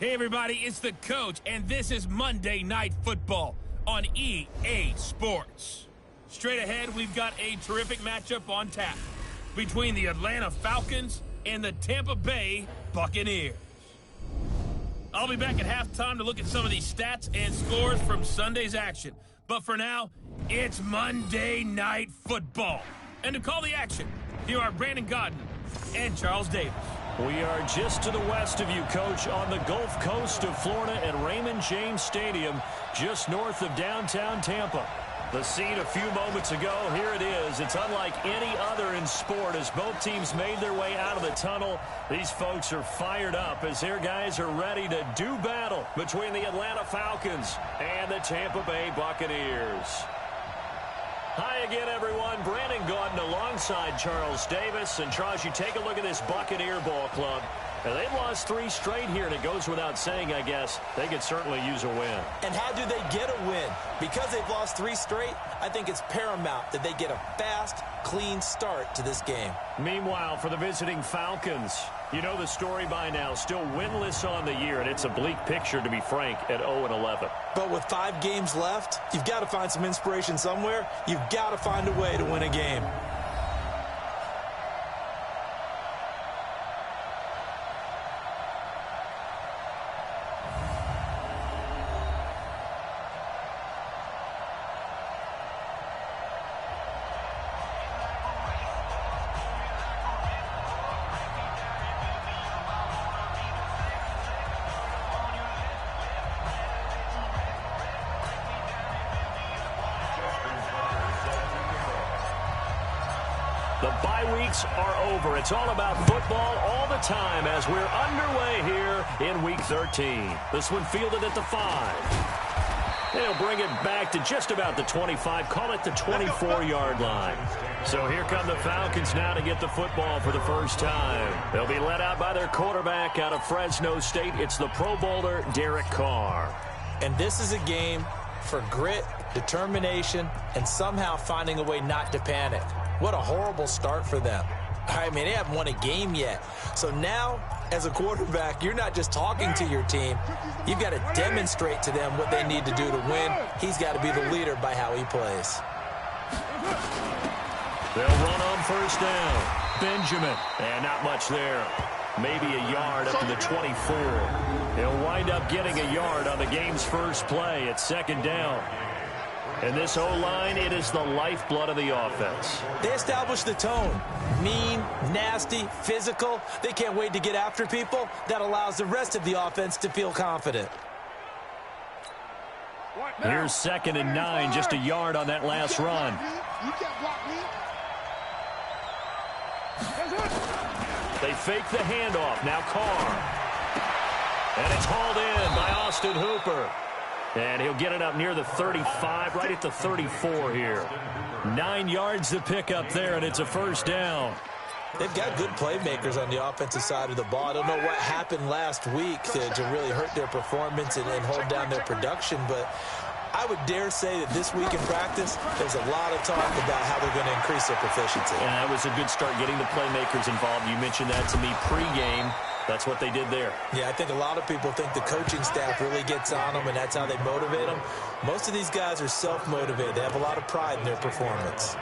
Hey everybody, it's the Coach, and this is Monday Night Football on EA Sports. Straight ahead, we've got a terrific matchup on tap between the Atlanta Falcons and the Tampa Bay Buccaneers. I'll be back at halftime to look at some of these stats and scores from Sunday's action. But for now, it's Monday Night Football. And to call the action, here are Brandon Godden and Charles Davis. We are just to the west of you, Coach, on the Gulf Coast of Florida at Raymond James Stadium, just north of downtown Tampa. The scene a few moments ago, here it is. It's unlike any other in sport as both teams made their way out of the tunnel. These folks are fired up as their guys are ready to do battle between the Atlanta Falcons and the Tampa Bay Buccaneers. Hi again, everyone. Brandon Gaudin alongside Charles Davis. And, Charles, you take a look at this Buccaneer ball club. And they've lost 3 straight here, and it goes without saying, I guess, they could certainly use a win. And how do they get a win? Because they've lost 3 straight, I think it's paramount that they get a fast, clean start to this game. Meanwhile, for the visiting Falcons, you know the story by now, still winless on the year, and it's a bleak picture, to be frank, at 0-11. But with 5 games left, you've got to find some inspiration somewhere. You've got to find a way to win a game. The bye weeks are over. It's all about football all the time as we're underway here in Week 13. This one fielded at the 5. They'll bring it back to just about the 25, call it the 24-yard line. So here come the Falcons now to get the football for the first time. They'll be led out by their quarterback out of Fresno State. It's the Pro Bowler, Derek Carr. And this is a game for grit, determination, and somehow finding a way not to panic. What a horrible start for them. I mean, they haven't won a game yet. So now, as a quarterback, you're not just talking to your team. You've got to demonstrate to them what they need to do to win. He's got to be the leader by how he plays. They'll run on first down. Benjamin. And not much there. Maybe a yard up to the 24. He'll wind up getting a yard on the game's first play at second down. And this O-line, it is the lifeblood of the offense. They establish the tone. Mean, nasty, physical. They can't wait to get after people. That allows the rest of the offense to feel confident. Here's 2nd and 9, just a yard on that last run. They fake the handoff. Now Carr. And it's hauled in by Austin Hooper. And he'll get it up near the 35, right at the 34 here. 9 yards to pick up there, and it's a first down. They've got good playmakers on the offensive side of the ball. I don't know what happened last week to really hurt their performance and hold down their production, but I would dare say that this week in practice, there's a lot of talk about how they're going to increase their proficiency. And that was a good start getting the playmakers involved. You mentioned that to me pregame. That's what they did there. Yeah, I think a lot of people think the coaching staff really gets on them, and that's how they motivate them. Most of these guys are self-motivated. They have a lot of pride in their performance.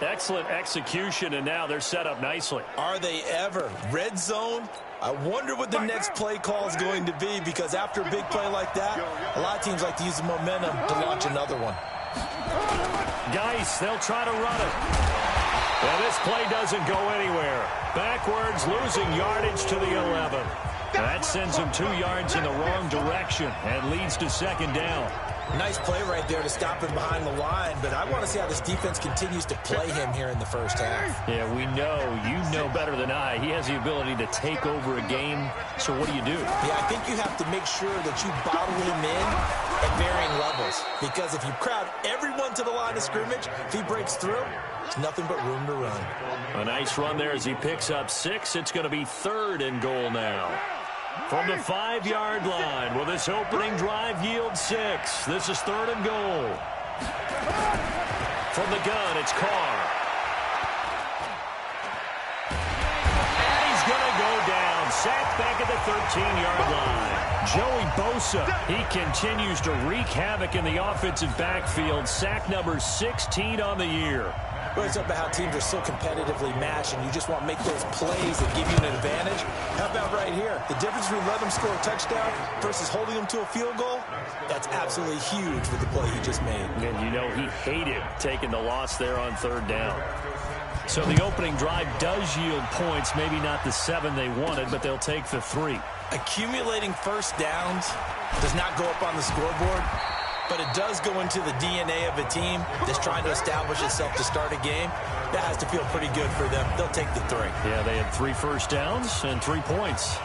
Excellent execution, and now they're set up nicely. Are they ever? Red zone? I wonder what the next play call is going to be, because after a big play like that, a lot of teams like to use the momentum to launch another one. Geis, they'll try to run it. Well, this play doesn't go anywhere. Backwards, losing yardage to the 11. That sends him 2 yards in the wrong direction and leads to second down. Nice play right there to stop him behind the line, but I want to see how this defense continues to play him here in the first half. Yeah, we know. You know better than I. He has the ability to take over a game. So what do? Yeah, I think you have to make sure that you bottle him in at varying levels, because if you crowd everyone to the line of scrimmage, if he breaks through, there's nothing but room to run. A nice run there as he picks up 6. It's going to be 3rd and goal now. From the 5-yard line, will this opening drive yield 6? This is 3rd and goal. From the gun, it's Carr. And he's going to go down. Sacked back at the 13-yard line. Joey Bosa, he continues to wreak havoc in the offensive backfield. Sack number 16 on the year. Well, it's about how teams are so competitively matched, and you just want to make those plays that give you an advantage. How about right here? The difference between letting them score a touchdown versus holding them to a field goal, that's absolutely huge with the play he just made. And you know he hated taking the loss there on third down. So the opening drive does yield points, maybe not the 7 they wanted, but they'll take the 3. Accumulating first downs does not go up on the scoreboard, but it does go into the DNA of a team that's trying to establish itself to start a game. That has to feel pretty good for them. They'll take the 3. Yeah, they had 3 first downs and 3 points.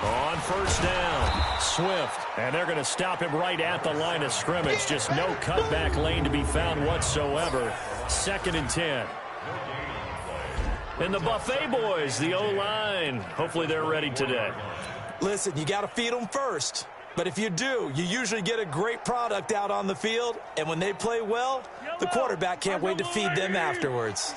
On first down, Swift, and they're going to stop him right at the line of scrimmage. Just no cutback lane to be found whatsoever. 2nd and 10. And the Buffet boys, the O-line, hopefully they're ready today. Listen, you got to feed them first. But if you do, you usually get a great product out on the field. And when they play well, the quarterback can't wait to feed them afterwards.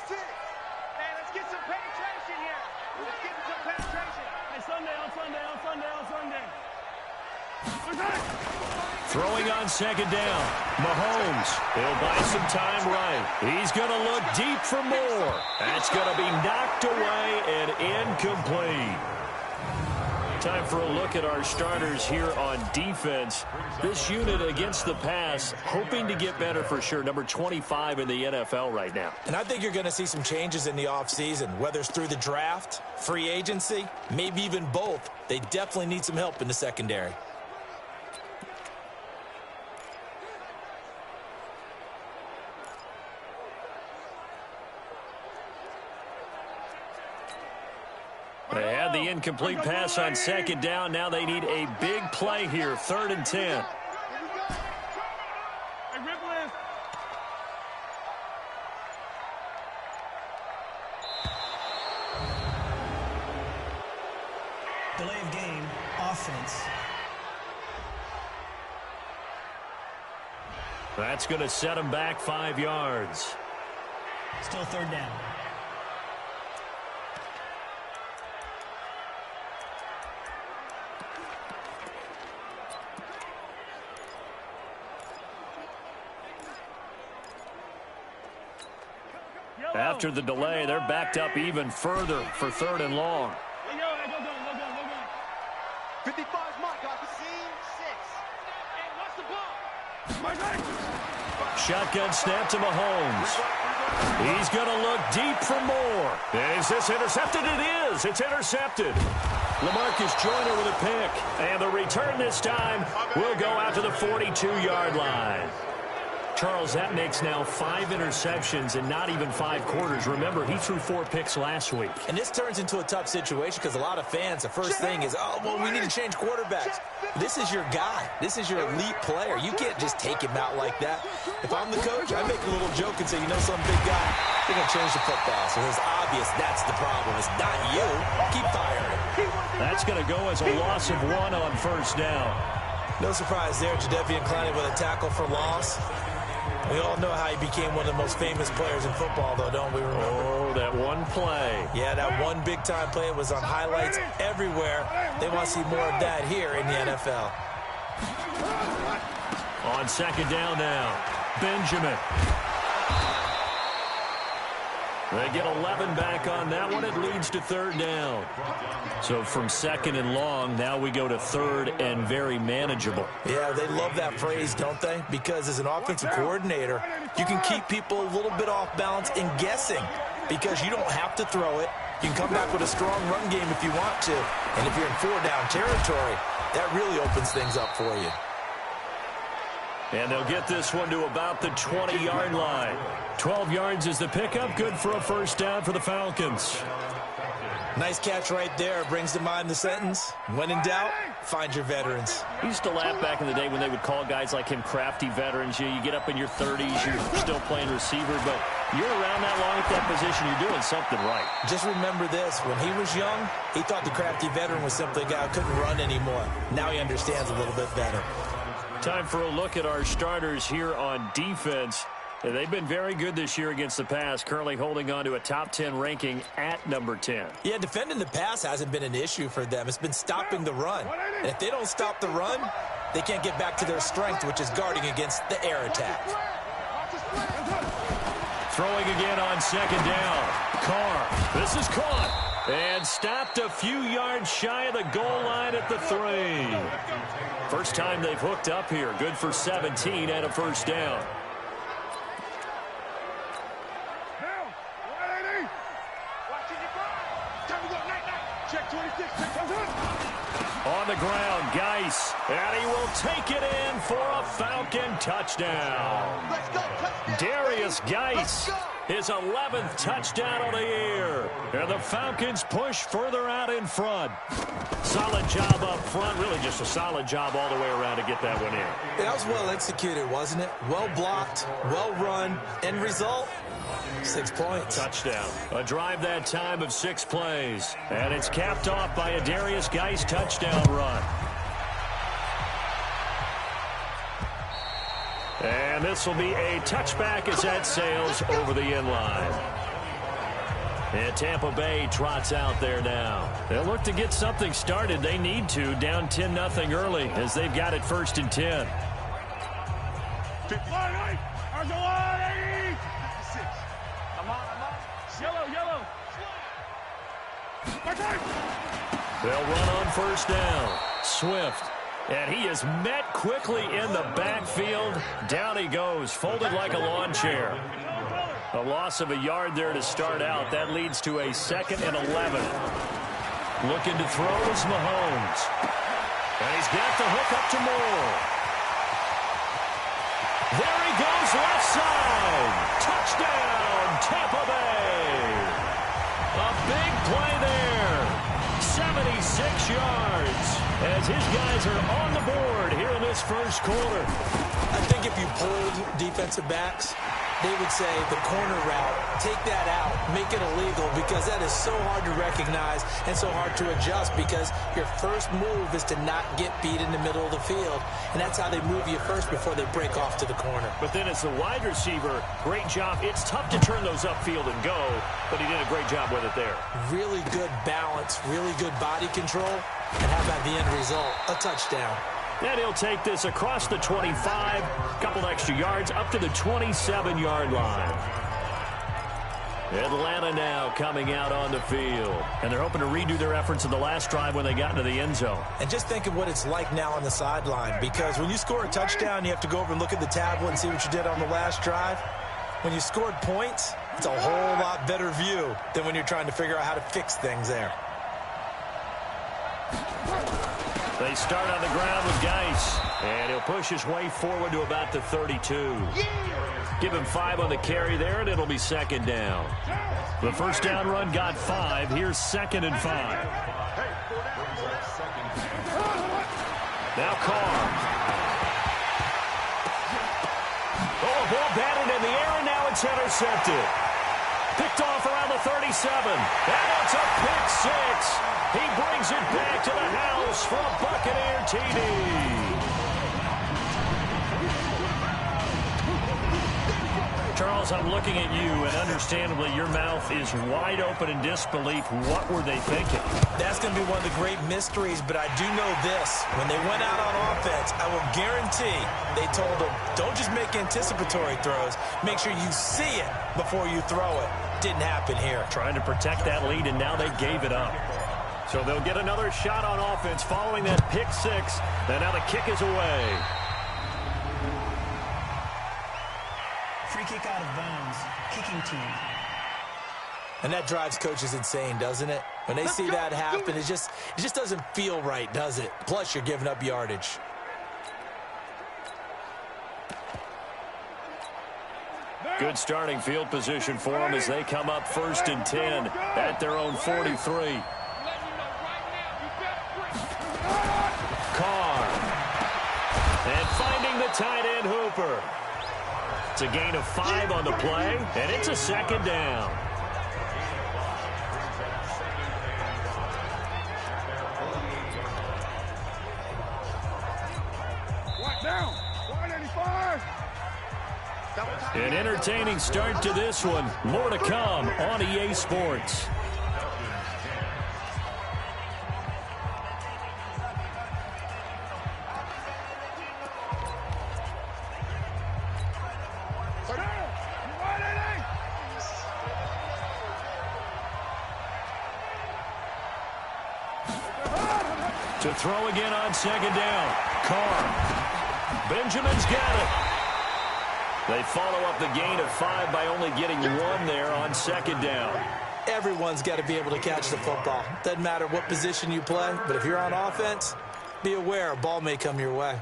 Throwing on 2nd down. Mahomes, he'll buy some time right. He's going to look deep for more. That's going to be knocked away and incomplete. Time for a look at our starters here on defense. This unit against the pass, hoping to get better for sure. Number 25 in the NFL right now. And I think you're going to see some changes in the offseason, whether it's through the draft, free agency, maybe even both. They definitely need some help in the secondary. They had the incomplete pass on 2nd down. Now they need a big play here. 3rd and 10. Delay of game, offense. That's going to set him back 5 yards. Still 3rd down. After the delay, they're backed up even further for 3rd and long. 55's mark off the scene, 6. Hey, watch the ball. Shotgun snap to Mahomes. He's going to look deep for more. Is this intercepted? It is. It's intercepted. LaMarcus Joyner with a pick. And the return this time will go out to the 42-yard line. Charles, that makes now 5 interceptions in not even 5 quarters. Remember, he threw 4 picks last week. And this turns into a tough situation because a lot of fans, the first thing is, oh, well, we need to change quarterbacks. This is your guy. This is your elite player. You can't just take him out like that. If I'm the coach, I make a little joke and say, you know, some big guy, they're going to change the football. So it's obvious that's the problem. It's not you. Keep firing. That's going to go as a loss of 1 on 1st down. No surprise there. Jadeveon Clowney with a tackle for loss. We all know how he became one of the most famous players in football, though, don't we remember? Oh, that one play. Yeah, that one big-time play was on highlights everywhere. They want to see more of that here in the NFL. On 2nd down now, Benjamin. They get 11 back on that one. It leads to 3rd down. So from 2nd and long, now we go to 3rd and very manageable. Yeah, they love that phrase, don't they? Because as an offensive coordinator, you can keep people a little bit off balance in guessing because you don't have to throw it. You can come back with a strong run game if you want to. And if you're in 4-down territory, that really opens things up for you. And they'll get this one to about the 20-yard line. 12 yards is the pickup. Good for a 1st down for the Falcons. Nice catch right there. Brings to mind the sentence, when in doubt, find your veterans. I used to laugh back in the day when they would call guys like him crafty veterans. You get up in your 30s, you're still playing receiver, but you're around that long at that position, you're doing something right. Just remember this, when he was young, he thought the crafty veteran was simply a guy who couldn't run anymore. Now he understands a little bit better. Time for a look at our starters here on defense. They've been very good this year against the pass, currently holding on to a top 10 ranking at number 10. Yeah, defending the pass hasn't been an issue for them. It's been stopping the run. And if they don't stop the run, they can't get back to their strength, which is guarding against the air attack. Throwing again on second down. Carr, this is caught. And stopped a few yards shy of the goal line at the 3. First time they've hooked up here. Good for 17 and a first down. On the ground, Geis, and he will take it in for a Falcon touchdown. Darius Geis, his 11th touchdown of the year. And the Falcons push further out in front. Solid job up front, really just a solid job all the way around to get that one in. That was well executed, wasn't it? Well blocked, well run. End result, 6 points. Touchdown. A drive that time of 6 plays. And it's capped off by a Darius Geis touchdown run. And this will be a touchback as that sails over the end line. And Tampa Bay trots out there now. They'll look to get something started. They need to, down 10-0 early as they've got it 1st and 10. Yellow. They'll run on 1st down. Swift. And he is met quickly in the backfield. Down he goes, folded like a lawn chair. A loss of a yard there to start out. That leads to a 2nd and 11. Looking to throw is Mahomes. And he's got the hook up to Moore. There he goes, left side. Touchdown, Tampa Bay. A big play there. 76 yards as his guys are on the board here in this first quarter. I think if you pulled defensive backs, they would say the corner route, take that out, make it illegal, because that is so hard to recognize and so hard to adjust, because your first move is to not get beat in the middle of the field, and that's how they move you first before they break off to the corner. But then as the wide receiver, great job. It's tough to turn those upfield and go, but he did a great job with it there. Really good balance, really good body control, and how about the end result? A touchdown. And he'll take this across the 25, a couple extra yards, up to the 27-yard line. Atlanta now coming out on the field. And they're hoping to redo their efforts in the last drive when they got into the end zone. And just think of what it's like now on the sideline, because when you score a touchdown, you have to go over and look at the tablet and see what you did on the last drive. When you scored points, it's a whole lot better view than when you're trying to figure out how to fix things there. They start on the ground with Geis, and he'll push his way forward to about the 32. Give him 5 on the carry there, and it'll be 2nd down. The first down run got 5. Here's 2nd and 5. Now Carr. Oh, ball batted in the air, and now it's intercepted. Picked off around the 37. And it's a pick 6. He brings it back to the house for a Buccaneer TD. Charles, I'm looking at you, and understandably, your mouth is wide open in disbelief. What were they thinking? That's going to be one of the great mysteries, but I do know this. When they went out on offense, I will guarantee they told them, don't just make anticipatory throws. Make sure you see it before you throw it. Didn't happen here. Trying to protect that lead, and now they gave it up. So they'll get another shot on offense following that pick 6. And now the kick is away. Free kick out of bounds. Kicking team. And that drives coaches insane, doesn't it? When they see that happen, it just doesn't feel right, does it? Plus, you're giving up yardage. Good starting field position for them as they come up 1st and 10 at their own 43. Carr. And finding the tight end Hooper. It's a gain of 5 on the play, and it's a 2nd down. An entertaining start to this one. More to come on EA Sports. To throw again on 2nd down. Carr. Benjamin's got it. They follow up the gain of 5 by only getting 1 there on 2nd down. Everyone's got to be able to catch the football. Doesn't matter what position you play, but if you're on offense, be aware a ball may come your way.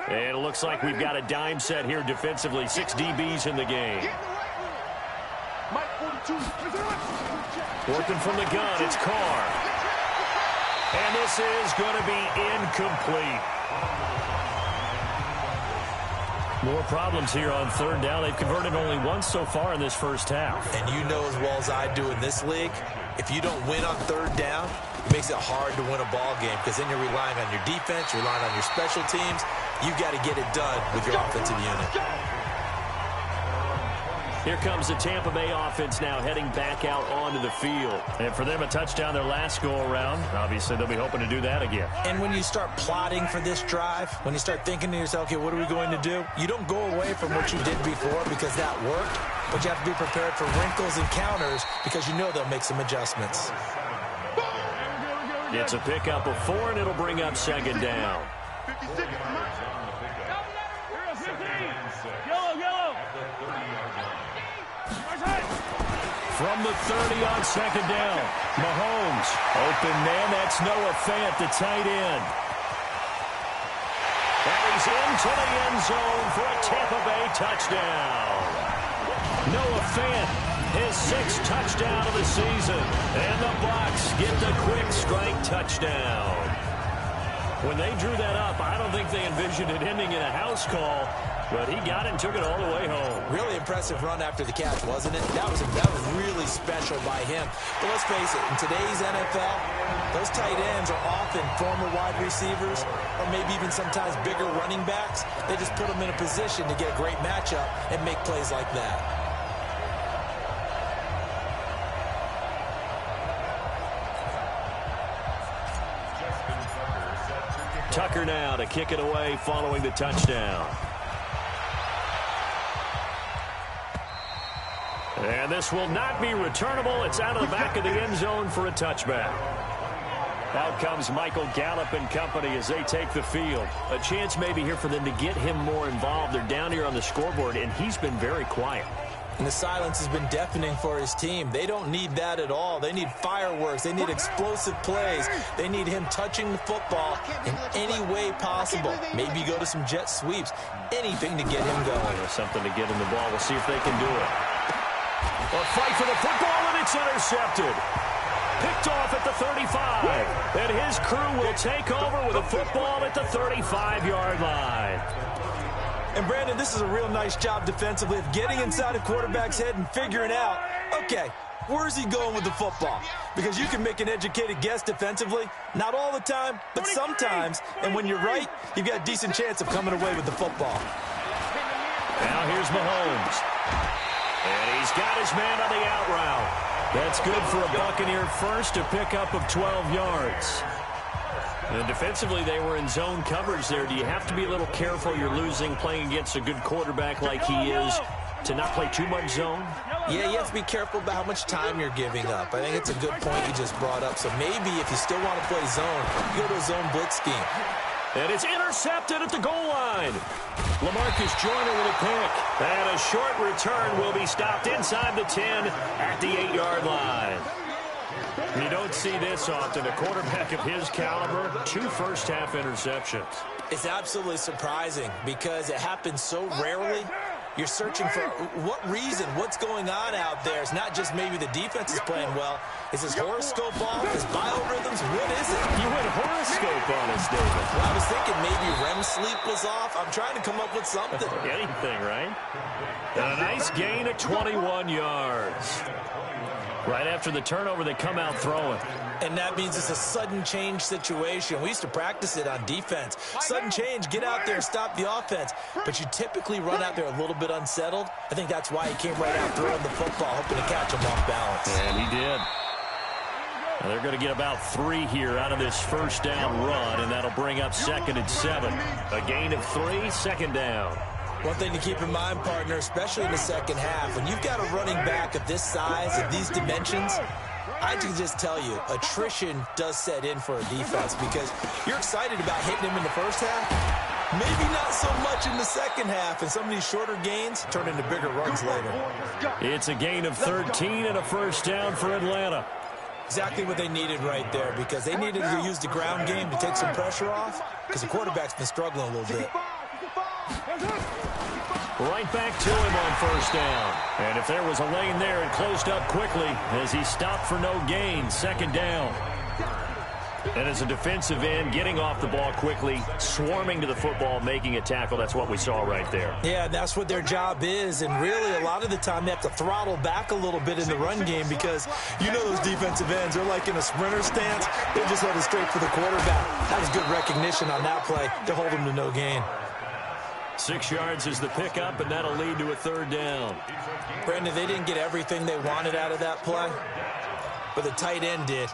And it looks like we've got a dime set here defensively. 6 DBs in the game. Working from the gun, it's Carr. And this is going to be incomplete. More problems here on 3rd down. They've converted only once so far in this first half. And you know as well as I do in this league, if you don't win on 3rd down, it makes it hard to win a ball game because then you're relying on your defense, you're relying on your special teams. You got to get it done with your offensive unit. Here comes the Tampa Bay offense now heading back out onto the field. And for them, a touchdown their last go-around. Obviously, they'll be hoping to do that again. And when you start plotting for this drive, when you start thinking to yourself, okay, what are we going to do? You don't go away from what you did before because that worked, but you have to be prepared for wrinkles and counters because you know they'll make some adjustments. It's a pickup of 4, and it'll bring up 2nd down. From the 30 on 2nd down, Mahomes. Open man, that's Noah Fant, the tight end. And he's into the end zone for a Tampa Bay touchdown. Noah Fant, his 6th touchdown of the season. And the Bucs get the quick strike touchdown. When they drew that up, I don't think they envisioned it ending in a house call. But he got it and took it all the way home. Really impressive run after the catch, wasn't it? That was really special by him. But let's face it, in today's NFL, those tight ends are often former wide receivers or maybe even sometimes bigger running backs. They just put them in a position to get a great matchup and make plays like that. Tucker now to kick it away following the touchdown. And this will not be returnable. It's out of the back of the end zone for a touchback. Out comes Michael Gallup and company as they take the field. A chance maybe here for them to get him more involved. They're down here on the scoreboard, and he's been very quiet. And the silence has been deafening for his team. They don't need that at all. They need fireworks. They need explosive plays. They need him touching the football in any way possible. Maybe go to some jet sweeps. Anything to get him going. There's something to get in the ball. We'll see if they can do it. A fight for the football, and it's intercepted. Picked off at the 35. And his crew will take over with a football at the 35-yard line. And, Brandon, this is a real nice job defensively of getting inside a quarterback's head and figuring out, okay, where's he going with the football? Because you can make an educated guess defensively. Not all the time, but sometimes. And when you're right, you've got a decent chance of coming away with the football. Now here's Mahomes. And he's got his man on the out route. That's good for a Buccaneer first, a pickup of 12 yards. And defensively, they were in zone coverage there. Do you have to be a little careful? You're losing, playing against a good quarterback like he is, to not play too much zone? Yeah, you have to be careful about how much time you're giving up. I think it's a good point you just brought up. So maybe if you still want to play zone, you go to a zone blitz scheme. And it's intercepted at the goal line. LaMarcus Joyner with a pick. And a short return will be stopped inside the 10 at the 8-yard line. You don't see this often. A quarterback of his caliber, 2 first-half interceptions. It's absolutely surprising because it happens so rarely. You're searching for what reason, what's going on out there. It's not just maybe the defense is playing well. Is his horoscope off? His biorhythms? What is it? You went horoscope on us, David. Well, I was thinking maybe REM sleep was off. I'm trying to come up with something. Anything, right? And a nice gain of 21 yards. Right after the turnover, they come out throwing. And that means it's a sudden change situation. We used to practice it on defense. Sudden change, get out there, stop the offense. But you typically run out there a little bit unsettled. I think that's why he came right out throwing the football, hoping to catch him off balance. And he did. Now they're going to get about 3 here out of this first down run, and that'll bring up 2nd and 7. A gain of 3, second down. One thing to keep in mind, partner, especially in the second half, when you've got a running back of this size, of these dimensions, I can just tell you, attrition does set in for a defense because you're excited about hitting him in the first half. Maybe not so much in the second half, and some of these shorter gains turn into bigger runs later. It's a gain of 13 and a first down for Atlanta. Exactly what they needed right there because they needed to use the ground game to take some pressure off because the quarterback's been struggling a little bit. Right back to him on first down. And if there was a lane there, it closed up quickly as he stopped for no gain. Second down. And as a defensive end, getting off the ball quickly, swarming to the football, making a tackle. That's what we saw right there. Yeah, that's what their job is. And really, a lot of the time, they have to throttle back a little bit in the run game because you know those defensive ends, they're like in a sprinter stance. They just headed straight for the quarterback. That was good recognition on that play to hold him to no gain. 6 yards is the pickup, and that'll lead to a third down. Brandon, they didn't get everything they wanted out of that play, but the tight end did.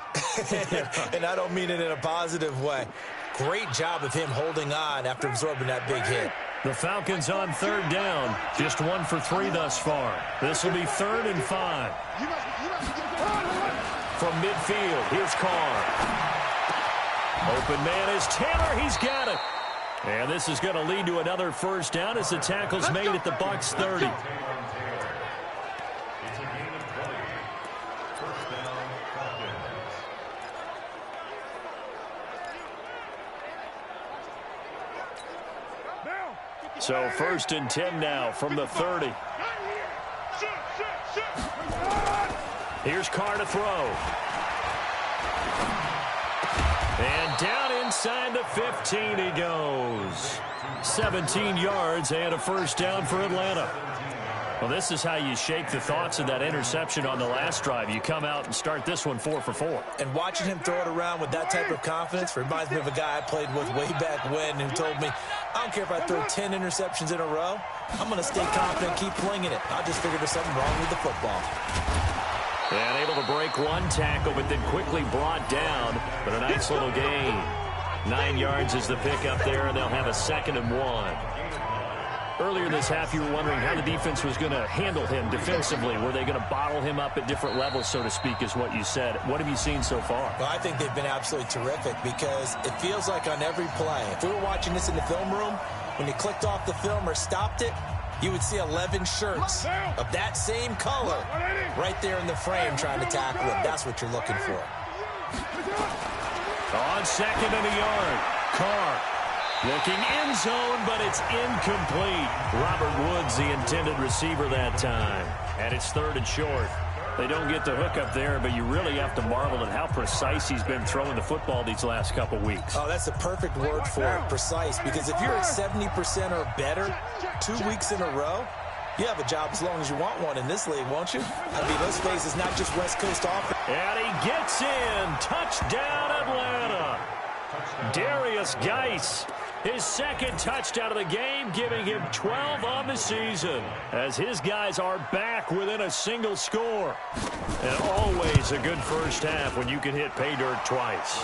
And I don't mean it in a positive way. Great job of him holding on after absorbing that big hit. The Falcons on third down. Just 1 for 3 thus far. This will be 3rd and 5. From midfield, here's Carr. Open man is Taylor. He's got it. And this is going to lead to another first down as the tackle's made at the Bucs 30. So 1st and 10 now from the 30. Here's Carr to throw. And down inside the 15 he goes. 17 yards and a first down for Atlanta. Well, this is how you shake the thoughts of that interception on the last drive. You come out and start this one 4 for 4. And watching him throw it around with that type of confidence reminds me of a guy I played with way back when who told me, I don't care if I throw 10 interceptions in a row. I'm going to stay confident, keep flinging it. I just figured there's something wrong with the football. And able to break one tackle, but then quickly brought down. But a nice little gain. 9 yards is the pickup there, and they'll have a 2nd and 1. Earlier this half, you were wondering how the defense was going to handle him defensively. Were they going to bottle him up at different levels, so to speak, is what you said. What have you seen so far? Well, I think they've been absolutely terrific because it feels like on every play, if we were watching this in the film room, when you clicked off the film or stopped it, you would see 11 shirts of that same color right there in the frame trying to tackle him. That's what you're looking for. On 2nd and a yard, Carr looking end zone, but it's incomplete. Robert Woods, the intended receiver that time. And it's 3rd and short. They don't get the hook up there, but you really have to marvel at how precise he's been throwing the football these last couple weeks. Oh, that's the perfect word for it, precise, because if you're at 70% or better 2 weeks in a row, you have a job as long as you want one in this league, won't you? I mean, let's face it, it's not just West Coast offense. And he gets in. Touchdown, Atlanta. Darius Geis, his 2nd touchdown of the game, giving him 12 on the season, as his guys are back within a single score. And always a good first half when you can hit pay dirt twice.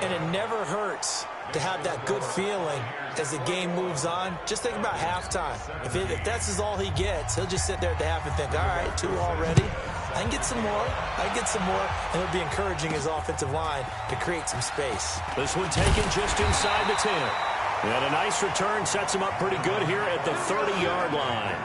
And it never hurts to have that good feeling as the game moves on. Just think about halftime. If that's all he gets, he'll just sit there at the half and think, all right, 2 already. I can get some more. And it'll be encouraging his offensive line to create some space. This one taken just inside the 10. And a nice return sets him up pretty good here at the 30-yard line.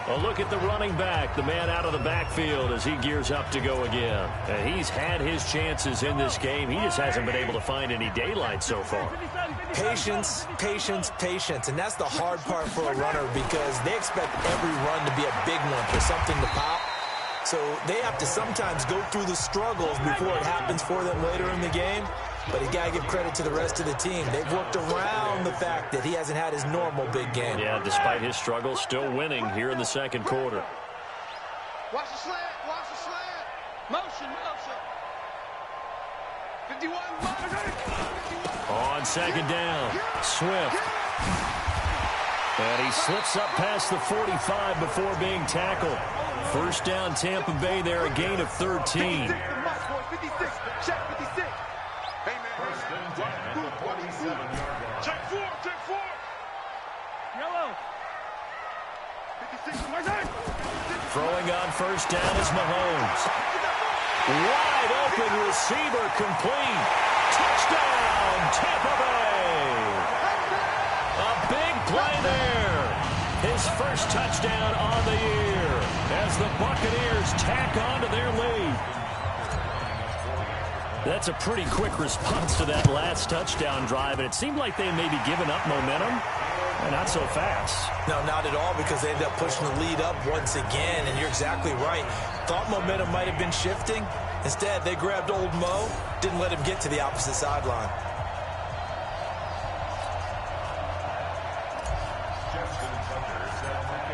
A look at the running back, the man out of the backfield as he gears up to go again. And he's had his chances in this game. He just hasn't been able to find any daylight so far. Patience, patience, patience. And that's the hard part for a runner because they expect every run to be a big one for something to pop. So they have to sometimes go through the struggles before it happens for them later in the game. But you got to give credit to the rest of the team. They've worked around the fact that he hasn't had his normal big game. Yeah, despite his struggles, still winning here in the second quarter. Watch the slant. Watch the slant. Motion, motion. 51. On second down, Swift. And he slips up past the 45 before being tackled. First down, Tampa Bay there, a gain of 13. 56. Check 56. Check four. Yellow. 56. Throwing on first down is Mahomes. Wide open receiver complete. Touchdown, Tampa Bay. A big play there. His first touchdown on the year as the Buccaneers tack on to their lead. That's a pretty quick response to that last touchdown drive, and it seemed like they may be giving up momentum. Not so fast. No, not at all, because they ended up pushing the lead up once again, and you're exactly right. Thought momentum might have been shifting. Instead, they grabbed old Mo, didn't let him get to the opposite sideline.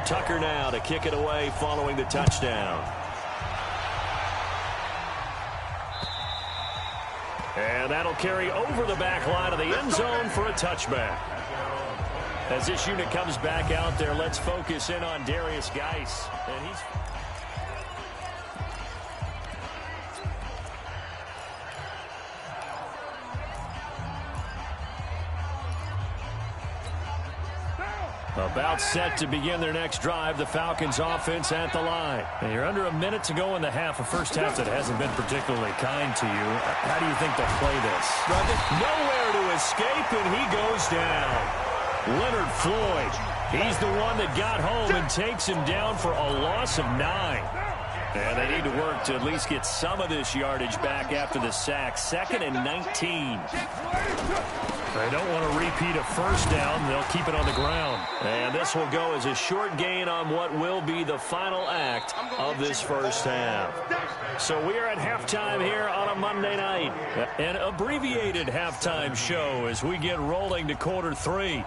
Tucker now to kick it away following the touchdown. And that'll carry over the back line of the end zone for a touchback. As this unit comes back out there, let's focus in on Darius Geis. And he's... about set to begin their next drive. The Falcons offense at the line. And you're under a minute to go in the half. A first half that hasn't been particularly kind to you. How do you think they'll play this? Nowhere to escape, and he goes down. Leonard Floyd. He's the one that got home and takes him down for a loss of 9. And they need to work to at least get some of this yardage back after the sack. 2nd and 19. They don't want to repeat a first down. They'll keep it on the ground. And this will go as a short gain on what will be the final act of this first half. So we are at halftime here on a Monday night. An abbreviated halftime show as we get rolling to quarter 3.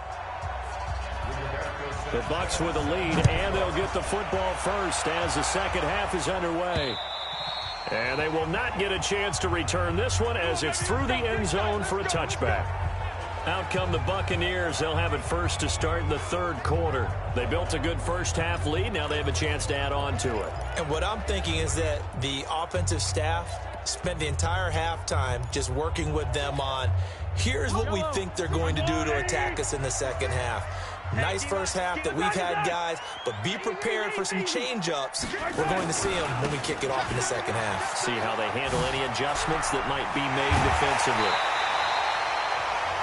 The Bucs with a lead, and they'll get the football first as the second half is underway. And they will not get a chance to return this one as it's through the end zone for a touchback. Out come the Buccaneers. They'll have it first to start the third quarter. They built a good first half lead. Now they have a chance to add on to it. And what I'm thinking is that the offensive staff spent the entire halftime just working with them on, here's what we think they're going to do to attack us in the second half. Nice first half that we've had, guys, but be prepared for some change-ups. We're going to see them when we kick it off in the second half. See how they handle any adjustments that might be made defensively.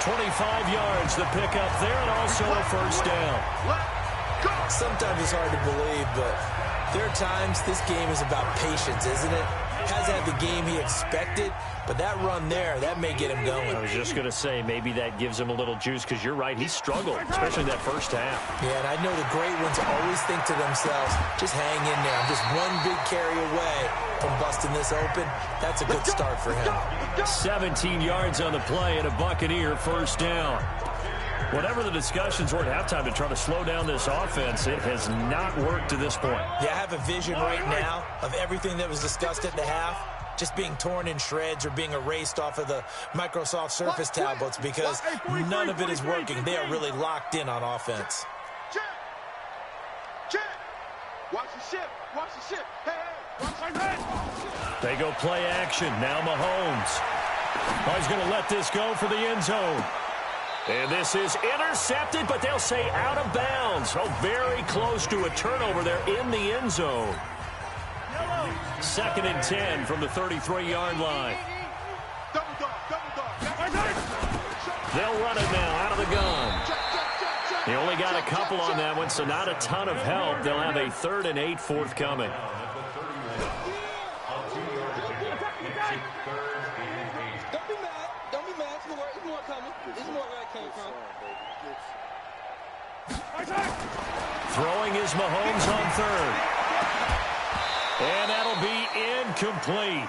25 yards, the pickup there, and also a first down. Sometimes it's hard to believe, but there are times this game is about patience, isn't it? Hasn't had the game he expected, but that run there, that may get him going. I was just going to say, maybe that gives him a little juice, because you're right, he struggled, especially that first half. Yeah, and I know the great ones always think to themselves, just hang in there. I'm just one big carry away from busting this open. That's a good start for him. 17 yards on the play and a Buccaneer first down. Whatever the discussions were at halftime to try to slow down this offense, it has not worked to this point. Yeah, I have a vision right now of everything that was discussed at the half just being torn in shreds or being erased off of the Microsoft Surface tablets because none of it is working. They are really locked in on offense. Check. Check. Watch the ship. Watch the ship. Hey, watch my head. They go play action. Now Mahomes. Oh, he's going to let this go for the end zone. And this is intercepted, but they'll say out of bounds. Oh, very close to a turnover there in the end zone. 2nd and 10 from the 33-yard line. They'll run it now out of the gun. He only got a couple on that one, so not a ton of help. They'll have a 3rd and 8 forthcoming. Don't be mad. Don't be mad. There's more coming. There's more where I came from. Throwing is Mahomes on 3rd. And that'll be incomplete.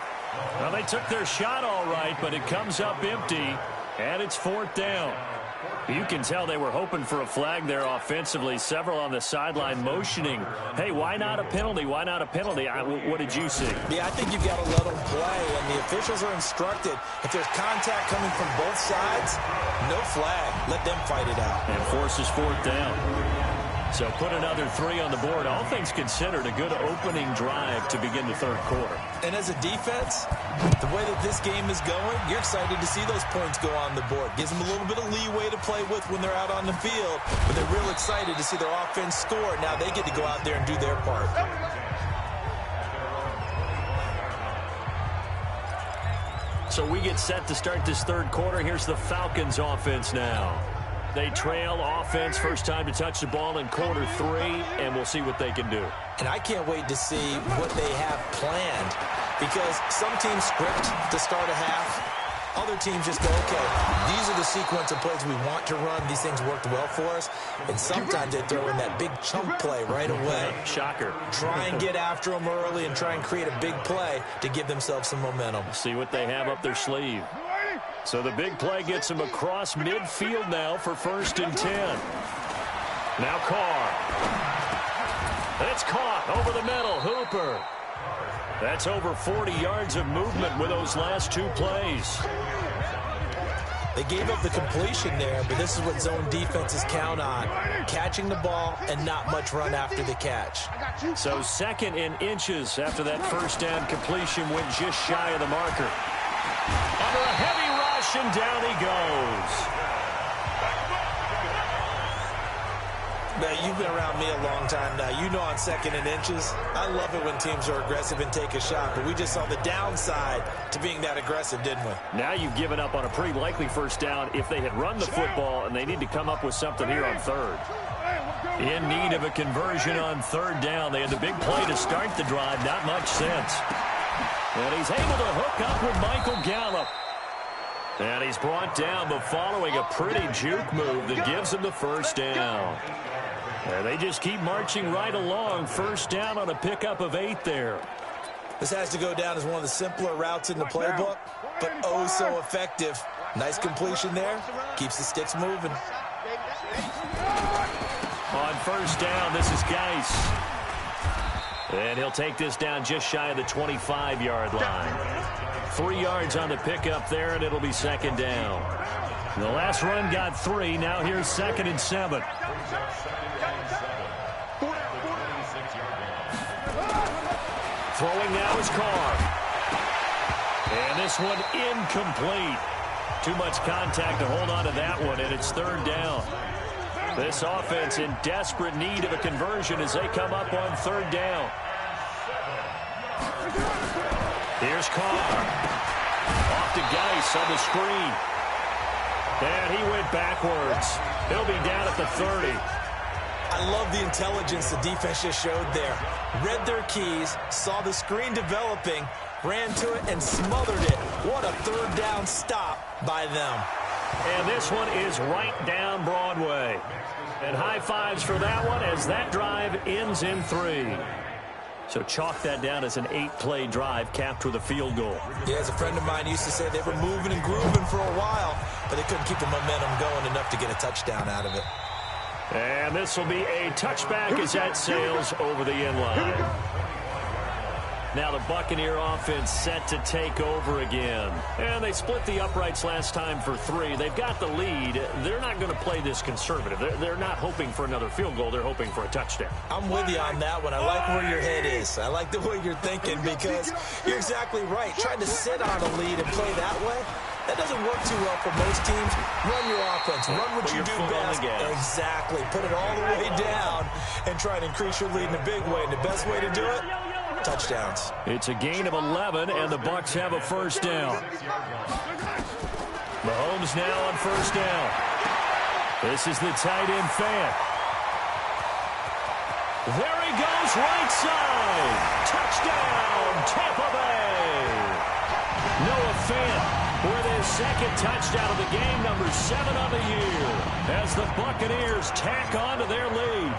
Well, they took their shot all right, but it comes up empty, and it's 4th down. You can tell they were hoping for a flag there offensively. Several on the sideline motioning, hey, why not a penalty? Why not a penalty? What did you see? Yeah, I think you've got to let them play, and the officials are instructed. If there's contact coming from both sides, no flag. Let them fight it out. And forces 4th down. So put another 3 on the board. All things considered, a good opening drive to begin the 3rd quarter. And as a defense, the way that this game is going, you're excited to see those points go on the board. Gives them a little bit of leeway to play with when they're out on the field, but they're real excited to see their offense score. Now they get to go out there and do their part. So we get set to start this 3rd quarter. Here's the Falcons offense now. They trail offense, first time to touch the ball in quarter 3, and we'll see what they can do. And I can't wait to see what they have planned, because some teams script to start a half. Other teams just go, okay, these are the sequence of plays we want to run. These things worked well for us. And sometimes they throw in that big chunk play right away. Shocker. Try and get after them early and try and create a big play to give themselves some momentum. See what they have up their sleeve. So the big play gets them across midfield now for 1st and 10. Now Carr. It's caught over the middle. Hooper. That's over 40 yards of movement with those last 2 plays. They gave up the completion there, but this is what zone defenses count on. Catching the ball and not much run after the catch. So 2nd and inches after that 1st down completion went just shy of the marker. Under a heavy rush, and down he goes. Now, you've been around me a long time now. You know on 2nd and inches, I love it when teams are aggressive and take a shot, but we just saw the downside to being that aggressive, didn't we? Now you've given up on a pretty likely 1st down if they had run the football, and they need to come up with something here on 3rd. In need of a conversion on 3rd down. They had the big play to start the drive. Not much sense. And he's able to hook up with Michael Gallup. And he's brought down, but following a pretty juke move that gives him the 1st down. And they just keep marching right along. 1st down on a pickup of 8 there. This has to go down as one of the simpler routes in the playbook, but oh so effective. Nice completion there. Keeps the sticks moving. On 1st down, this is Geis. And he'll take this down just shy of the 25-yard line. 3 yards on the pickup there, and it'll be 2nd down. The last run got 3. Now here's 2nd and 7. Throwing now is Carr. And this one incomplete. Too much contact to hold on to that one, and it's 3rd down. This offense in desperate need of a conversion as they come up on 3rd down. Here's Carr. Off to Geis on the screen. And he went backwards. He'll be down at the 30. I love the intelligence the defense just showed there. Read their keys, saw the screen developing, ran to it, and smothered it. What a 3rd down stop by them. And this one is right down Broadway. And high fives for that one as that drive ends in 3. So chalk that down as an 8-play drive capped with a field goal. Yeah, as a friend of mine used to say, they were moving and grooving for a while, but they couldn't keep the momentum going enough to get a touchdown out of it. And this will be a touchback as that sails over the end line. Now the Buccaneer offense set to take over again. And they split the uprights last time for 3. They've got the lead. They're not going to play this conservative. They're not hoping for another field goal. They're hoping for a touchdown. I'm with you on that one. I like where your head is. I like the way you're thinking because you're exactly right. Trying to sit on a lead and play that way, that doesn't work too well for most teams. Run your offense. Run what you do best. Exactly. Put it all the way down and try to increase your lead in a big way. And the best way to do it, touchdowns. It's a gain of 11, and the Bucs have a 1st down. Mahomes now on 1st down. This is the tight end fan. There he goes, right side. Touchdown, Tampa Bay. Noah Fant with his second touchdown of the game, number 7 on the year, as the Buccaneers tack on to their lead.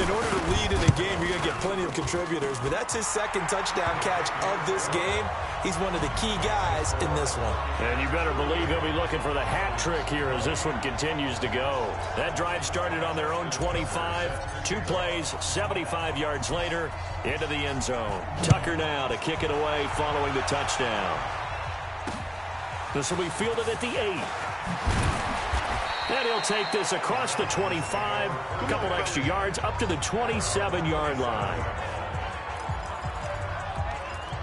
In order to lead in a game, you're going to get plenty of contributors, but that's his second touchdown catch of this game. He's one of the key guys in this one. And you better believe he'll be looking for the hat trick here as this one continues to go. That drive started on their own 25. 2 plays, 75 yards later, into the end zone. Tucker now to kick it away following the touchdown. This will be fielded at the 8. And he'll take this across the 25, a couple extra yards, up to the 27-yard line.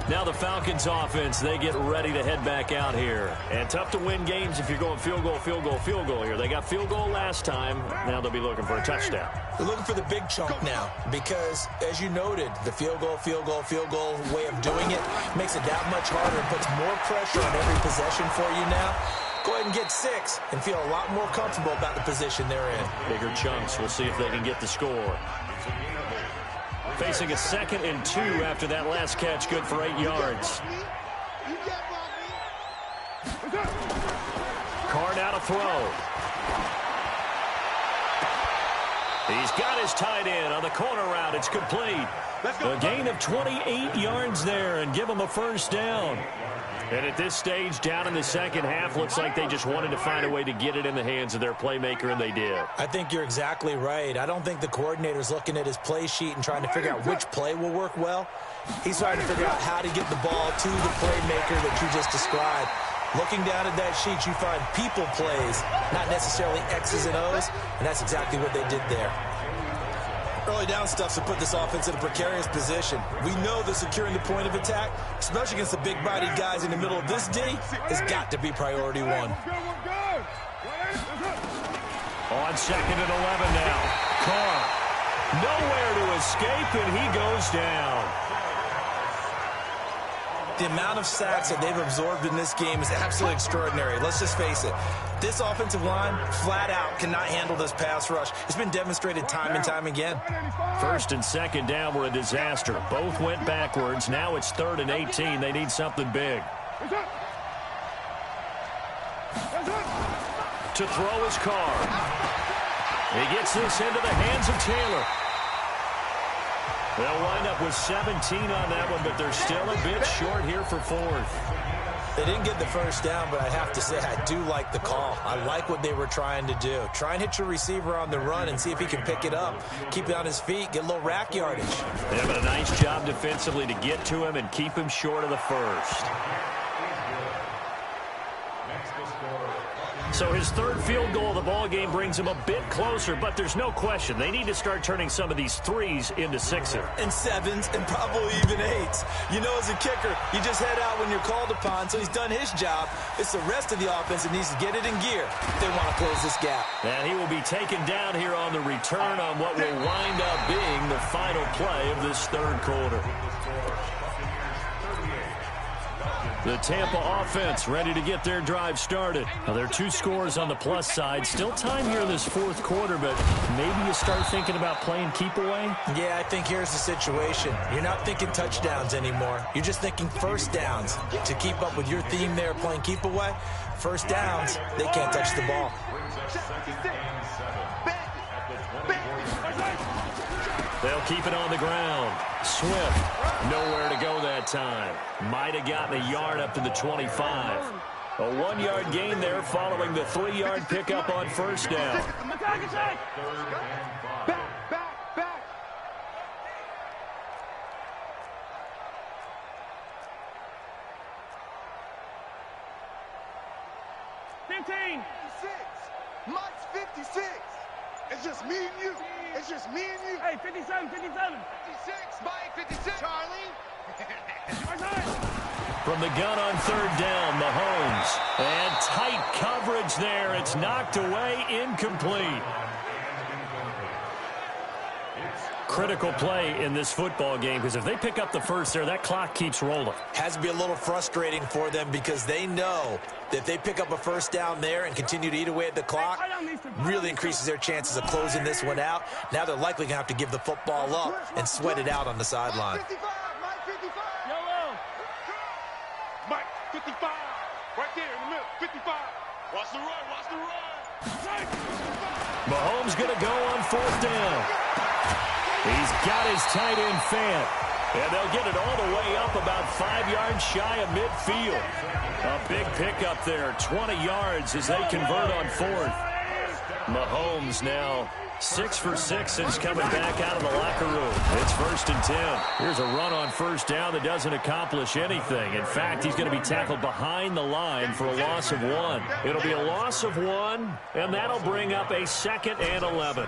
Now the Falcons offense, they get ready to head back out here. And tough to win games if you're going field goal, field goal, field goal here. They got field goal last time. Now they'll be looking for a touchdown. They're looking for the big chunk now because, as you noted, the field goal way of doing it makes it that much harder and puts more pressure on every possession for you now. Go ahead and get 6 and feel a lot more comfortable about the position they're in. Bigger chunks. We'll see if they can get the score. Facing a 2nd and 2 after that last catch, good for 8 yards. Carr now to throw. He's got his tight end on the corner route. It's complete. A gain of 28 yards there and give him a first down. And at this stage, down in the second half, looks like they just wanted to find a way to get it in the hands of their playmaker, and they did. I think you're exactly right. I don't think the coordinator's looking at his play sheet and trying to figure out which play will work well. He's trying to figure out how to get the ball to the playmaker that you just described. Looking down at that sheet, you find people plays, not necessarily X's and O's, and that's exactly what they did there. Early down stuff to put this offense in a precarious position. We know that securing the point of attack, especially against the big-bodied guys in the middle of this D, has got to be priority 1. On 2nd and 11 now. Carr nowhere to escape, and he goes down. The amount of sacks that they've absorbed in this game is absolutely extraordinary. Let's just face it. This offensive line, flat out, cannot handle this pass rush. It's been demonstrated time and time again. 1st and 2nd down were a disaster. Both went backwards. Now it's 3rd and 18. They need something big. To throw his Carr. He gets this into the hands of Taylor. They'll wind up with 17 on that one, but they're still a bit short here for 4th. They didn't get the first down, but I have to say I do like the call. I like what they were trying to do. Try and hit your receiver on the run and see if he can pick it up. Keep it on his feet, get a little rack yardage. They have a nice job defensively to get to him and keep him short of the first. So his 3rd field goal of the ball game brings him a bit closer, but there's no question they need to start turning some of these 3s into 6s. And 7s and probably even 8s. You know, as a kicker, you just head out when you're called upon, so he's done his job. It's the rest of the offense that needs to get it in gear if they want to close this gap. And he will be taken down here on the return on what will wind up being the final play of this 3rd quarter. The Tampa offense ready to get their drive started. Now, there are 2 scores on the plus side. Still time here in this 4th quarter, but maybe you start thinking about playing keep away? Yeah, I think here's the situation. You're not thinking touchdowns anymore. You're just thinking first downs. To keep up with your theme there, playing keep away, first downs, they can't touch the ball. They'll keep it on the ground. Swift, nowhere to go that time. Might have gotten a yard up to the 25. A 1-yard gain there following the 3-yard pickup on first down. Back. 15. 56. Mike's 56. It's just me and you. It's just me and you. Hey, 57. 56. Mike, 56. Charlie. From the gun on 3rd down, Mahomes. And tight coverage there. It's knocked away, incomplete. critical play in this football game, because if they pick up the first there, that clock keeps rolling. Has to be a little frustrating for them because they know that if they pick up a first down there and continue to eat away at the clock, really increases their chances of closing this one out. Now they're likely going to have to give the football up and sweat it out on the sideline. Mike, 55. Right there in the middle, 55. Watch the run, watch the run. Mahomes going to go on fourth down. He's got his tight end fan. And they'll get it all the way up about 5 yards shy of midfield. A big pickup there, 20 yards as they convert on fourth. Mahomes now 6 for 6 since coming back out of the locker room. It's 1st and 10. Here's a run on first down that doesn't accomplish anything. In fact, he's going to be tackled behind the line for a loss of 1. It'll be a loss of 1, and that'll bring up a 2nd and 11.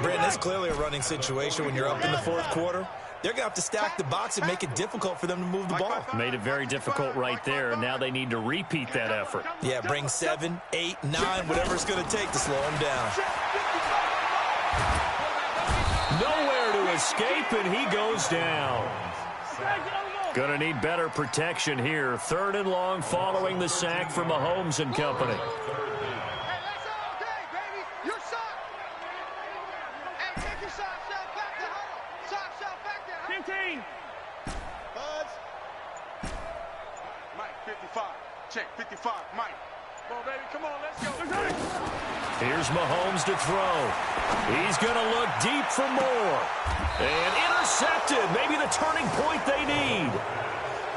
Brandon, it's clearly a running situation when you're up in the fourth quarter. They're going to have to stack the box and make it difficult for them to move the ball. Made it very difficult right there, and now they need to repeat that effort. Yeah, bring 7, 8, 9, whatever it's going to take to slow them down. Nowhere to escape, and he goes down. Gonna need better protection here. 3rd and long following the sack from Mahomes and company. Hey, that's all day, baby. Your sock. Hey, take your socks out back to huddle. Socks out back there. 15. Buds. Mike, 55. Check, 55. Mike. Come on, baby. Come on, let's go. Here's Mahomes to throw. He's going to look deep for more. And intercepted. Maybe the turning point they need.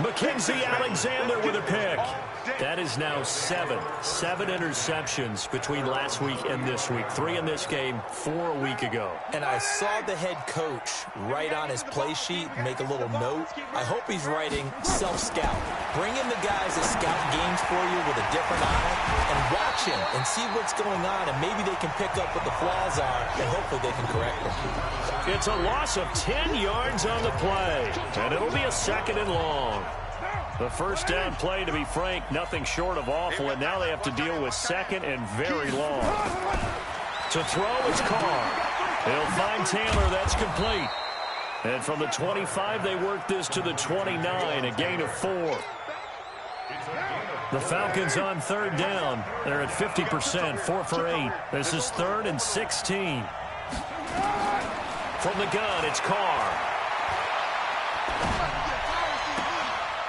Mackenzie Alexander with a pick. That is now 7 interceptions between last week and this week. 3 in this game, 4 a week ago. And I saw the head coach write on his play sheet, make a little note. I hope he's writing self-scout. Bring in the guys that scout games for you with a different eye and watch him and see what's going on, and maybe they can pick up what the flaws are, and hopefully they can correct them. It's a loss of 10 yards on the play, and it'll be a 2nd and long. The first down play, to be frank, nothing short of awful, and now they have to deal with 2nd and very long. To throw, it's Carr. He'll find Taylor. That's complete. And from the 25, they work this to the 29, a gain of 4. The Falcons on 3rd down. They're at 50%, 4 for 8. This is 3rd and 16. From the gun, it's Carr.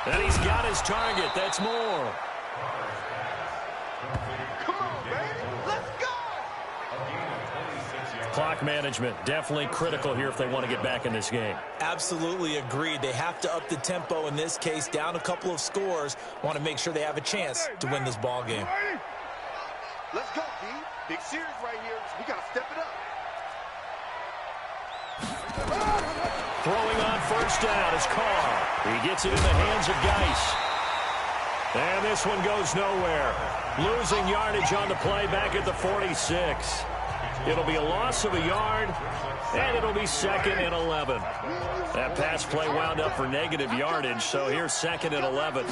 And he's got his target. That's more. Come on, baby. Let's go. Clock management, definitely critical here if they want to get back in this game. Absolutely agreed. They have to up the tempo in this case, down a couple of scores. Want to make sure they have a chance to win this ball game. Let's go, B. Big series right here. We got to step it up. Throwing on first down is Carr. He gets it in the hands of Geis. And this one goes nowhere. Losing yardage on the play back at the 46. It'll be a loss of a yard, and it'll be 2nd and 11. That pass play wound up for negative yardage, so here's 2nd and 11.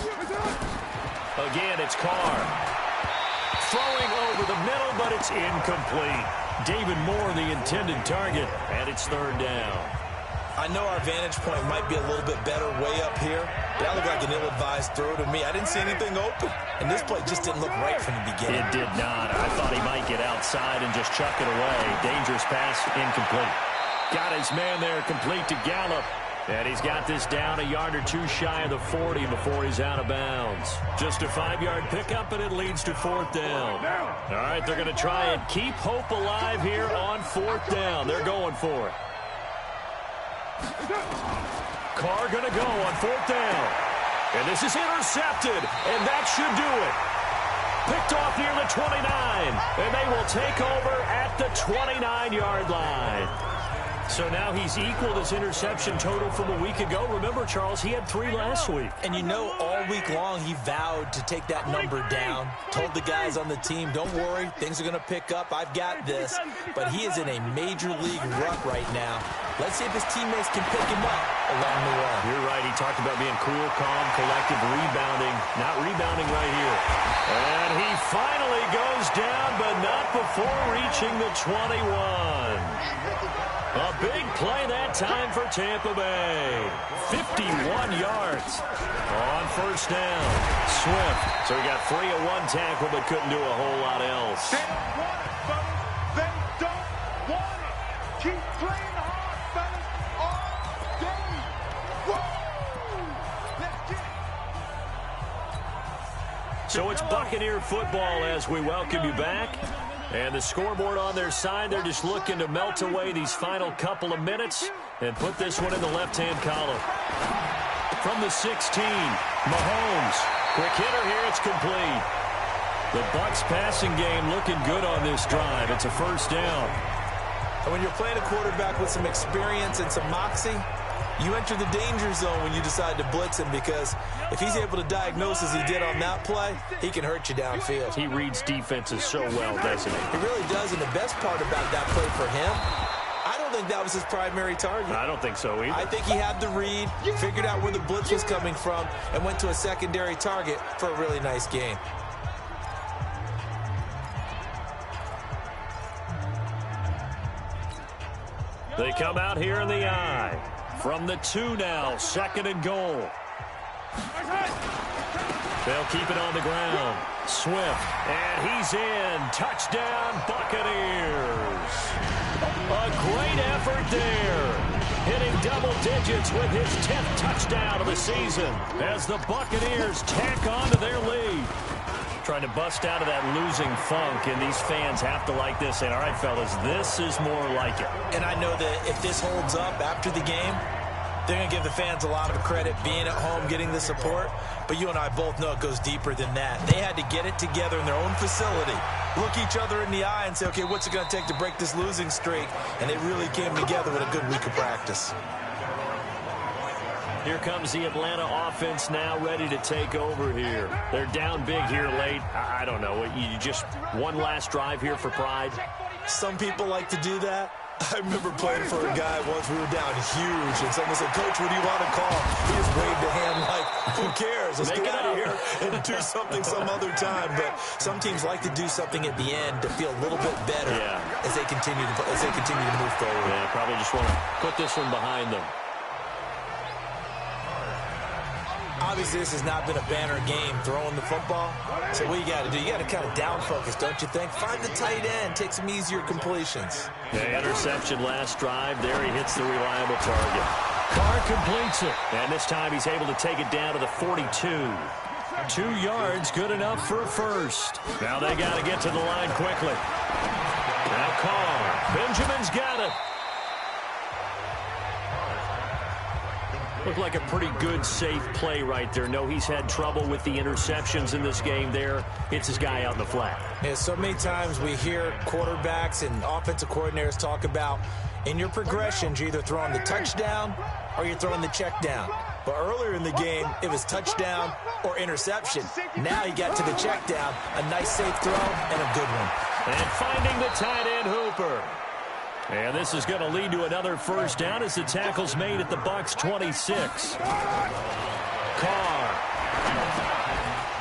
Again, it's Carr. Throwing over the middle, but it's incomplete. David Moore, the intended target, and it's 3rd down. I know our vantage point might be a little bit better way up here, but that looked like an ill-advised throw to me. I didn't see anything open, and this play just didn't look right from the beginning. It did not. I thought he might get outside and just chuck it away. Dangerous pass, incomplete. Got his man there, complete to Gallup. And he's got this down a yard or 2 shy of the 40 before he's out of bounds. Just a 5-yard pickup, and it leads to 4th down. All right, they're going to try and keep hope alive here on 4th down. They're going for it. Carr going to go on 4th down. And this is intercepted, and that should do it. Picked off near the 29, and they will take over at the 29-yard line. So now he's equaled his interception total from a week ago. Remember, Charles, he had 3 last week. And you know, all week long he vowed to take that number down. Told the guys on the team, don't worry, things are going to pick up. I've got this. But he is in a major league rut right now. Let's see if his teammates can pick him up along the way. You're right. He talked about being cool, calm, collective, rebounding. Not rebounding right here. And he finally goes down, but not before reaching the 21. A big play that time for Tampa Bay. 51 yards on first down. Swift. So he got free of one tackle but couldn't do a whole lot else. They don't want it, fellas. They don't want it. Keep playing hard, fellas. All day. Woo! Let's get it. So it's Buccaneer football as we welcome you back. And the scoreboard on their side, they're just looking to melt away these final couple of minutes and put this one in the left-hand column. From the 16, Mahomes. Quick hitter here, it's complete. The Bucs passing game looking good on this drive. It's a first down. And when you're playing a quarterback with some experience and some moxie, you enter the danger zone when you decide to blitz him, because if he's able to diagnose as he did on that play, he can hurt you downfield. He reads defenses so well, doesn't he? He really does, and the best part about that play for him, I don't think that was his primary target. I don't think so either. I think he had the read, figured out where the blitz was coming from, and went to a secondary target for a really nice game. They come out here in the eye. From the 2 now, second and goal. They'll keep it on the ground. Swift, and he's in. Touchdown, Buccaneers. A great effort there. Hitting double digits with his 10th touchdown of the season as the Buccaneers tack on to their lead. Trying to bust out of that losing funk, and these fans have to like this. And all right, fellas, this is more like it. And I know that if this holds up after the game, they're going to give the fans a lot of credit being at home, getting the support. But you and I both know it goes deeper than that. They had to get it together in their own facility, look each other in the eye and say, okay, what's it going to take to break this losing streak? And they really came together with a good week of practice. Here comes the Atlanta offense now ready to take over here. They're down big here late. I don't know. You just one last drive here for pride? Some people like to do that. I remember playing for a guy once. We were down huge, and someone said, Coach, what do you want to call? He just waved a hand like, who cares? Let's get out of here and do something some other time. But some teams like to do something at the end to feel a little bit better as they continue to move forward. Yeah, probably just want to put this one behind them. Obviously, this has not been a banner game throwing the football. So what you got to do, you got to kind of down focus, don't you think? Find the tight end, take some easier completions. Yeah, interception last drive. There he hits the reliable target. Carr completes it. And this time he's able to take it down to the 42. 2 yards, good enough for a first. Now they got to get to the line quickly. Now Carr. Benjamin's got it. Looked like a pretty good, safe play right there. No, he's had trouble with the interceptions in this game there. It's his guy out in the flat. Yeah, so many times we hear quarterbacks and offensive coordinators talk about in your progressions, you're either throwing the touchdown or you're throwing the check down. But earlier in the game, it was touchdown or interception. Now you got to the check down, a nice safe throw and a good one. And finding the tight end Hooper. And this is going to lead to another first down as the tackle's made at the Bucs 26. Carr.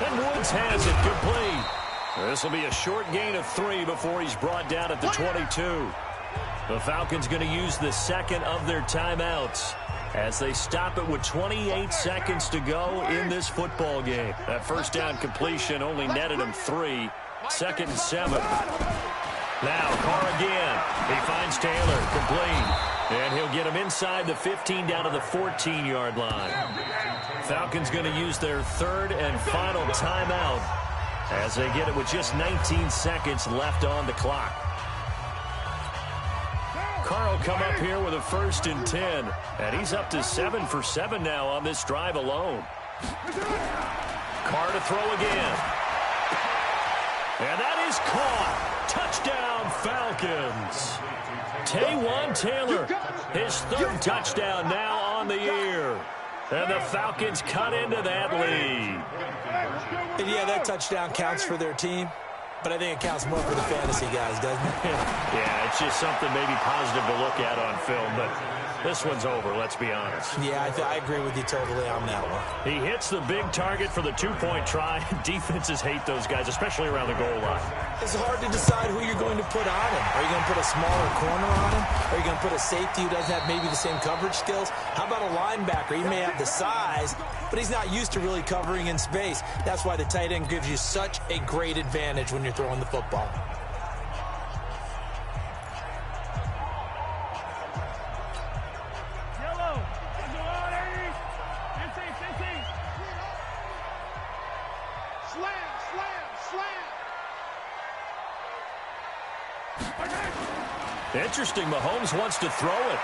And Woods has it complete. This will be a short gain of 3 before he's brought down at the 22. The Falcons going to use the second of their timeouts as they stop it with 28 seconds to go in this football game. That first down completion only netted him 3. 2nd and 7. Now, Carr again. He finds Taylor, complete. And he'll get him inside the 15 down to the 14-yard line. Falcons going to use their 3rd and final timeout as they get it with just 19 seconds left on the clock. Carr will come up here with a 1st and 10. And he's up to 7 for 7 now on this drive alone. Carr to throw again. And that is caught. Touchdown, Falcons. Taywan Taylor, his 3rd touchdown now on the year. And the Falcons cut into that lead. And yeah, that touchdown counts for their team. But I think it counts more for the fantasy guys, doesn't it? Yeah, it's just something maybe positive to look at on film, but this one's over, let's be honest. Yeah, I agree with you totally on that one. He hits the big target for the two-point try. Defenses hate those guys, especially around the goal line. It's hard to decide who you're going to put on him. Are you going to put a smaller corner on him? Are you going to put a safety who doesn't have maybe the same coverage skills? How about a linebacker? He may have the size, but he's not used to really covering in space. That's why the tight end gives you such a great advantage when you're throwing the football. Interesting, Mahomes wants to throw it.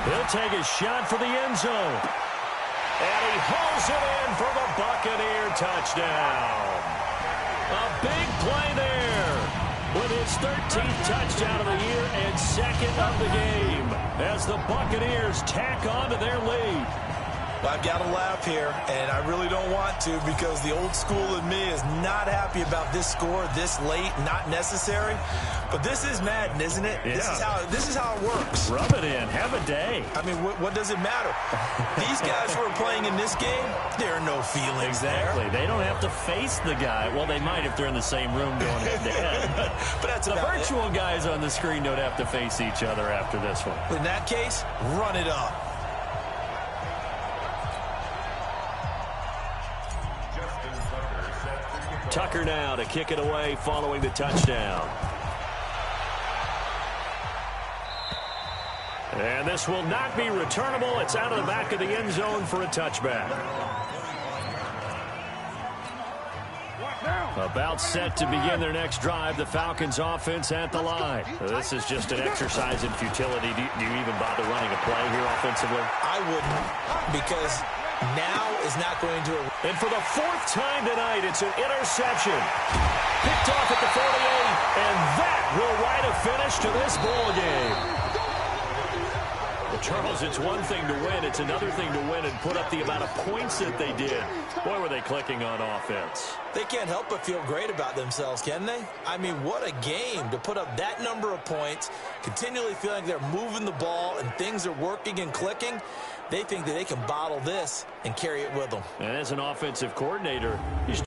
He'll take a shot for the end zone. And he hauls it in for the Buccaneer touchdown. A big play there with his 13th touchdown of the year and second of the game as the Buccaneers tack on to their lead. I've got to laugh here, and I really don't want to because the old school in me is not happy about this score this late, not necessary. But this is Madden, isn't it? Yeah. This is how it works. Rub it in. Have a day. I mean, what does it matter? These guys who are playing in this game, there are no feelings Exactly. there. They don't have to face the guy. Well, they might if they're in the same room going head-to-head. But that's the about virtual guys on the screen don't have to face each other after this one. In that case, run it up. Tucker now to kick it away following the touchdown. And this will not be returnable. It's out of the back of the end zone for a touchback. About set to begin their next drive. The Falcons offense at the line. This is just an exercise in futility. Do you even bother running a play here offensively? I wouldn't, because now is not going to... And for the fourth time tonight, it's an interception. Picked off at the 48, and that will write a finish to this ball game. Well, Charles, it's one thing to win. It's another thing to win and put up the amount of points that they did. Boy, were they clicking on offense. They can't help but feel great about themselves, can they? I mean, what a game to put up that number of points, continually feeling like they're moving the ball and things are working and clicking. They think that they can bottle this and carry it with them. And as an offensive coordinator, he's